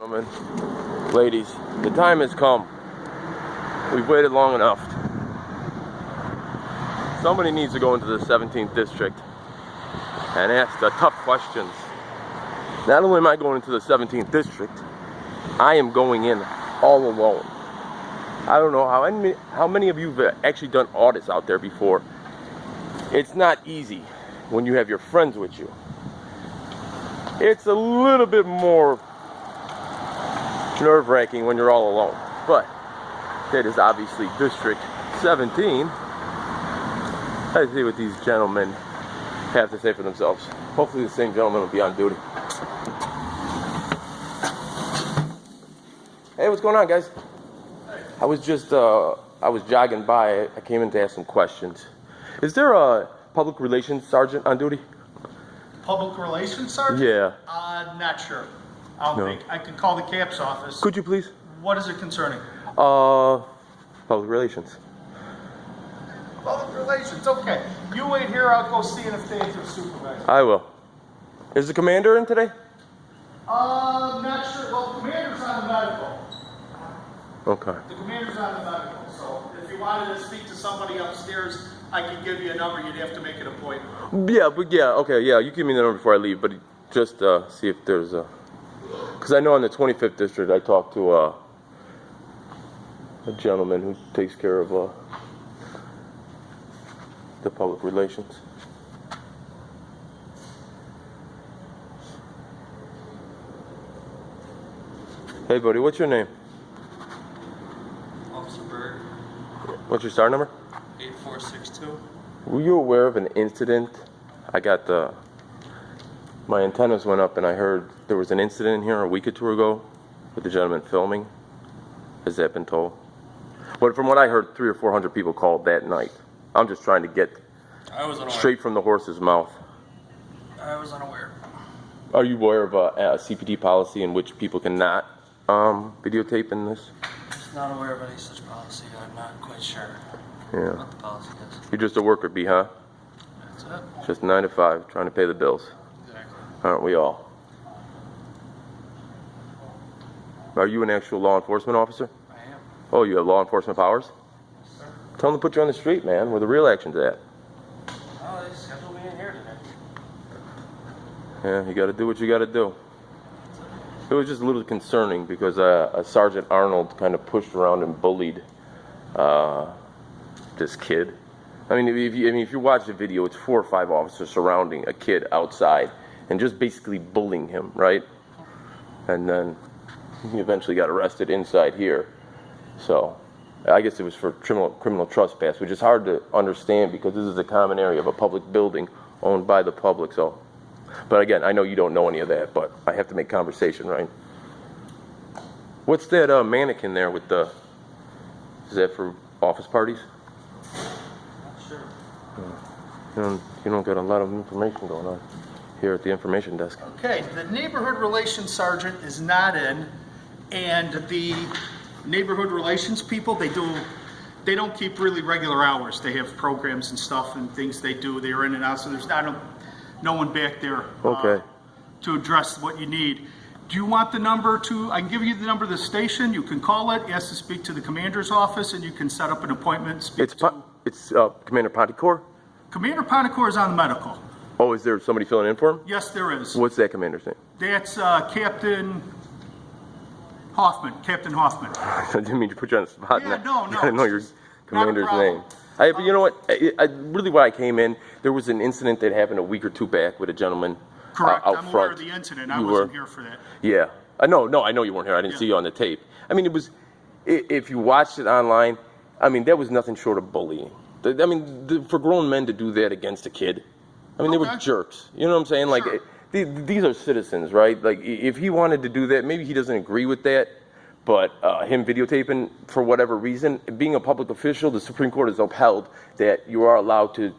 Gentlemen, ladies, the time has come. We've waited long enough. Somebody needs to go into the 17th district and ask the tough questions. Not only am I going into the 17th district, I am going in all alone. I don't know how many of you have actually done audits out there before. It's not easy when you have your friends with you. It's a little bit more nerve-wracking when you're all alone. But that is obviously District 17. Let's see what these gentlemen have to say for themselves. Hopefully the same gentleman will be on duty. Hey, what's going on, guys? I was jogging by. I came in to ask some questions. Is there a public relations sergeant on duty? Public relations sergeant? Yeah. Not sure. I don't think. I could call the CAP's office. Could you please? What is it concerning? Public relations. Public relations, okay. You wait here, I'll go see if they have their supervisor. I will. Is the commander in today? Not sure. Well, the commander's on the medical. Okay. The commander's on the medical, so if you wanted to speak to somebody upstairs, I could give you a number. You'd have to make an appointment. Yeah, okay, yeah. You give me the number before I leave, but just see if there's a... Because I know in the 25th district, I talked to a gentleman who takes care of the public relations. Hey, buddy, what's your name? Officer Berg. What's your STAR number? 8462. Were you aware of an incident? I got my antennas went up and I heard there was an incident here a week or two ago with the gentleman filming. Has that been told? But from what I heard, 300 or 400 people called that night. I'm just trying to get straight from the horse's mouth. I was unaware. Are you aware of a CPD policy in which people cannot videotape in this? Just not aware of any such policy. I'm not quite sure what the policy is. You're just a worker bee, huh? That's it. Just 9 to 5, trying to pay the bills. Exactly. Aren't we all? Are you an actual law enforcement officer? I am. Oh, you have law enforcement powers? Yes, sir. Tell them to put you on the street, man, where the real action's at. Oh, they scheduled me in here today. Yeah, you got to do what you got to do. It was just a little concerning because Sergeant Arnold kind of pushed around and bullied this kid. I mean, if you watch the video, it's 4 or 5 officers surrounding a kid outside and just basically bullying him, right? And then he eventually got arrested inside here. So I guess it was for criminal trespass, which is hard to understand because this is a common area of a public building owned by the public. So, but again, I know you don't know any of that, but I have to make conversation, right? What's that mannequin there with the? Is that for office parties? Not sure. You don't got a lot of information going on here at the information desk. Okay, the neighborhood relations sergeant is not in, and the neighborhood relations people, they don't keep really regular hours. They have programs and stuff and things they do. They're in and out, so there's no one back there to address what you need. Do you want the number I can give you the number of the station. You can call it, ask to speak to the commander's office, and you can set up an appointment. It's Commander Pontecourt? Commander Pontecourt is on the medical. Oh, is there somebody filling in for him? Yes, there is. What's that commander's name? That's Captain Hoffman. Captain Hoffman. I didn't mean to put you on the spot. Yeah, no. I didn't know your commander's name. But you know what? Really, when I came in, there was an incident that happened a week or two back with a gentleman. Correct. Out I'm front. aware of the incident. I wasn't here for that. Yeah. No, I know you weren't here. I didn't see you on the tape. I mean, if you watched it online, I mean, that was nothing short of bullying. I mean, for grown men to do that against a kid, I mean, they were jerks. You know what I'm saying? Like, Sure. These are citizens, right? Like, if he wanted to do that, maybe he doesn't agree with that, but him videotaping, for whatever reason, being a public official, the Supreme Court has upheld that you are allowed to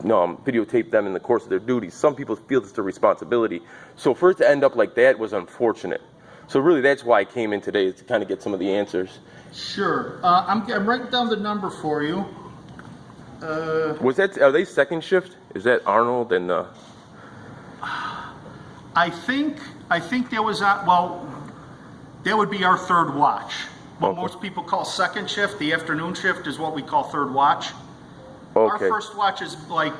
videotape them in the course of their duties. Some people feel it's their responsibility. So for it to end up like that was unfortunate. So really, that's why I came in today, is to kind of get some of the answers. Sure. I'm writing down the number for you. Are they second shift? Is that Arnold and I think there was, That would be our third watch. What Okay. most people call second shift, the afternoon shift, is what we call third watch. Our Okay. first watch is like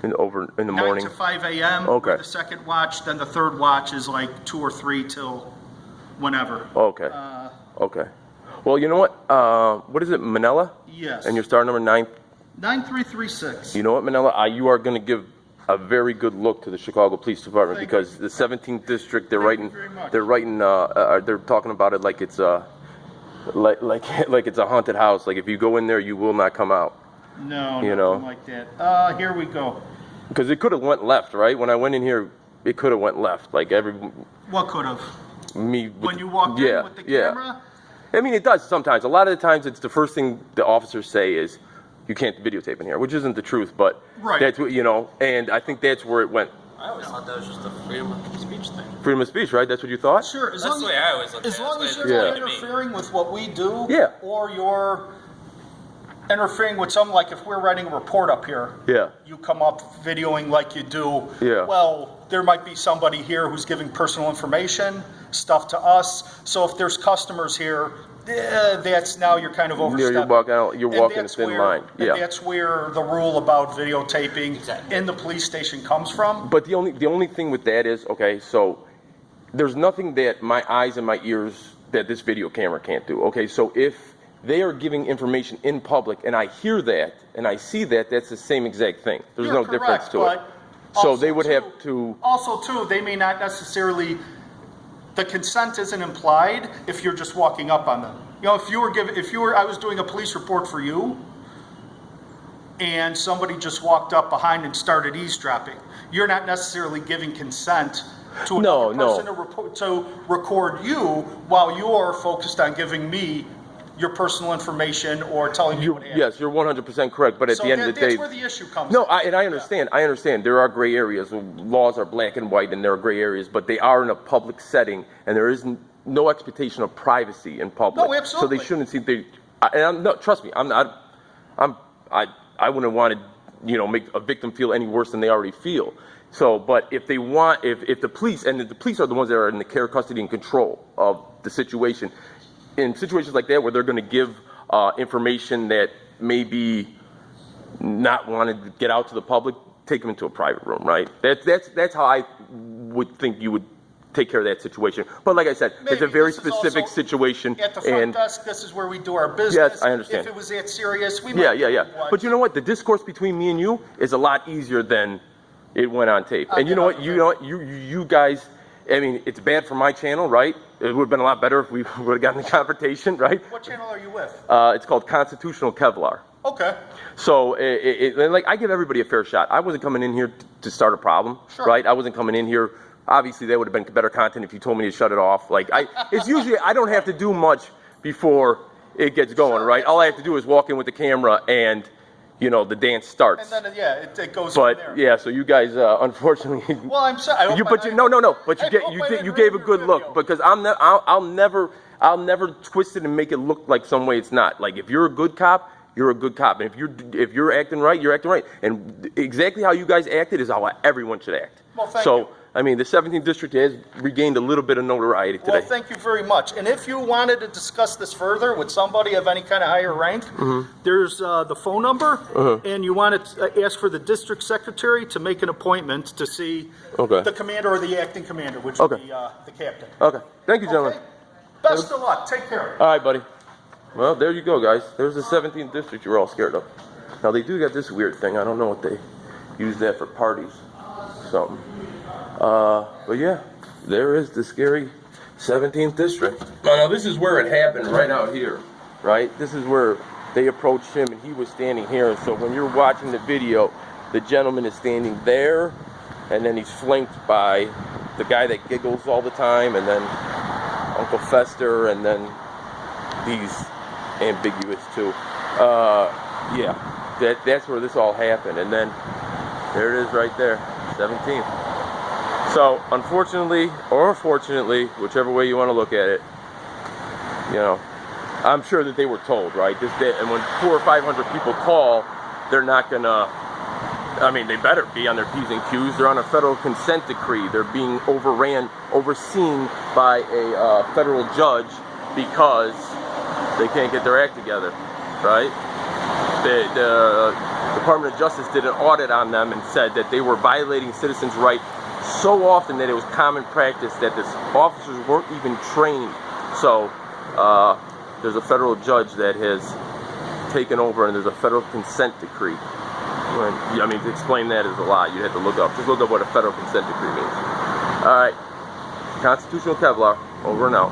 In the 9 morning. to 5 a.m. Okay. We're the second watch. Then the third watch is like 2 or 3 till whenever. Okay. Okay. Well, you know what? What is it, Manila? Yes. And your star number 9. 9336. You know what, Manila? You are going to give a very good look to the Chicago Police Department Thank because the 17th district, they're Thank you writing, very much. they're talking about it like it's like it's a haunted house. Like if you go in there, you will not come out. No, You nothing know. like that. Here we go. Because it could have went left, right? When I went in here, it could have went left. Like What could have? me. with- When you walked yeah, in with the yeah. camera? I mean, it does sometimes. A lot of the times, it's the first thing the officers say is, "You can't videotape in here," which isn't the truth, but Right. that's what and I think that's where it went. I always thought that was just a freedom of speech thing. Freedom of speech, right? That's what you thought? Sure. As That's long the as, way I always look at it. as long That's as the way you're it not seemed to me. interfering with what we do, Yeah. or you're interfering with something, like if we're writing a report up here, Yeah. you come up videoing like you do. Yeah. Well, there might be somebody here who's giving personal information, stuff to us. So if there's customers here, that's now you're kind of overstepping. You're And walking a that's thin where- line. and Yeah. that's where the rule about videotaping Exactly. in the police station comes from. But the only thing with that is, okay, so there's nothing that my eyes and my ears that this video camera can't do. Okay, so if they are giving information in public and I hear that and I see that, that's the same exact thing. There's You're no difference correct, to it. but So also they would have too- to. Also, too, they may not necessarily. The consent isn't implied if you're just walking up on them. You know, I was doing a police report for you, and somebody just walked up behind and started eavesdropping. You're not necessarily giving consent to No, another no. person to record you while you're focused on giving me your personal information or telling me what happened. Yes, you're 100% correct. But at So the end of the that's day, where the issue comes no, in. I understand. I understand. There are gray areas. Laws are black and white, and there are gray areas, but they are in a public setting, and there is no expectation of privacy in public. No, absolutely. So they shouldn't see. No, trust me. I wouldn't want to, make a victim feel any worse than they already feel. So, but if they want, if the police, and the police are the ones that are in the care, custody, and control of the situation, in situations like that where they're going to give information that may be not wanted to get out to the public, take them into a private room, right? That's how I would think you would take care of that situation. But like I said, it's a Maybe very this is specific also situation. At the front And desk, this is where we do our business. Yes, I understand. If it was that serious, we yeah, might yeah, yeah. do what- But you know what? The discourse between me and you is a lot easier than it went on tape. And you know what? You guys. I mean, it's bad for my channel, right? It would have been a lot better if we would have gotten the confrontation, right? What channel are you with? It's called Constitutional Kevlar. Okay. So, like, I give everybody a fair shot. I wasn't coming in here to start a problem, Sure. right? I wasn't coming in here. Obviously, that would have been better content if you told me to shut it off. Like, it's usually, I don't have to do much before it gets going, Sure, right? All I have to do is walk in with the camera and, the dance starts. And then, it goes But from there. yeah, so you guys, unfortunately, Well, I'm sorry. no. But you gave a good look because I'll never twist it and make it look like some way it's not. Like if you're a good cop, you're a good cop, and if you're acting right, you're acting right. And exactly how you guys acted is how everyone should act. Well, thank so you. I mean, the 17th district has regained a little bit of notoriety today. Well, thank you very much. And if you wanted to discuss this further with somebody of any kind of higher rank, there's the phone number, and you want to ask for the district secretary to make an appointment to see Okay. the commander or the acting commander, which would Okay. be the captain. Okay, thank you, gentlemen. Okay? Best of luck. Take care. All right, buddy. Well, there you go, guys. There's the 17th district you're all scared of. Now, they do got this weird thing. I don't know what they use that for parties. Something. But yeah, there is the scary 17th district. Now, this is where it happened, right out here, right? This is where they approached him, and he was standing here. And so when you're watching the video, the gentleman is standing there, and then he's flanked by the guy that giggles all the time, and then Uncle Fester, and then he's ambiguous too. Yeah, that's where this all happened, and then there it is right there, 17th. So unfortunately, or fortunately, whichever way you want to look at it, I'm sure that they were told, right? And when 400 or 500 people call, they're not gonna I mean, they better be on their P's and Q's. They're on a federal consent decree. They're being overseen by a federal judge because they can't get their act together, right? The Department of Justice did an audit on them and said that they were violating citizens' rights so often that it was common practice that the officers weren't even trained. So there's a federal judge that has taken over, and there's a federal consent decree. I mean, to explain that is a lot. You'd have to look up. Just look up what a federal consent decree means. All right. Constitutional Kevlar, over and out.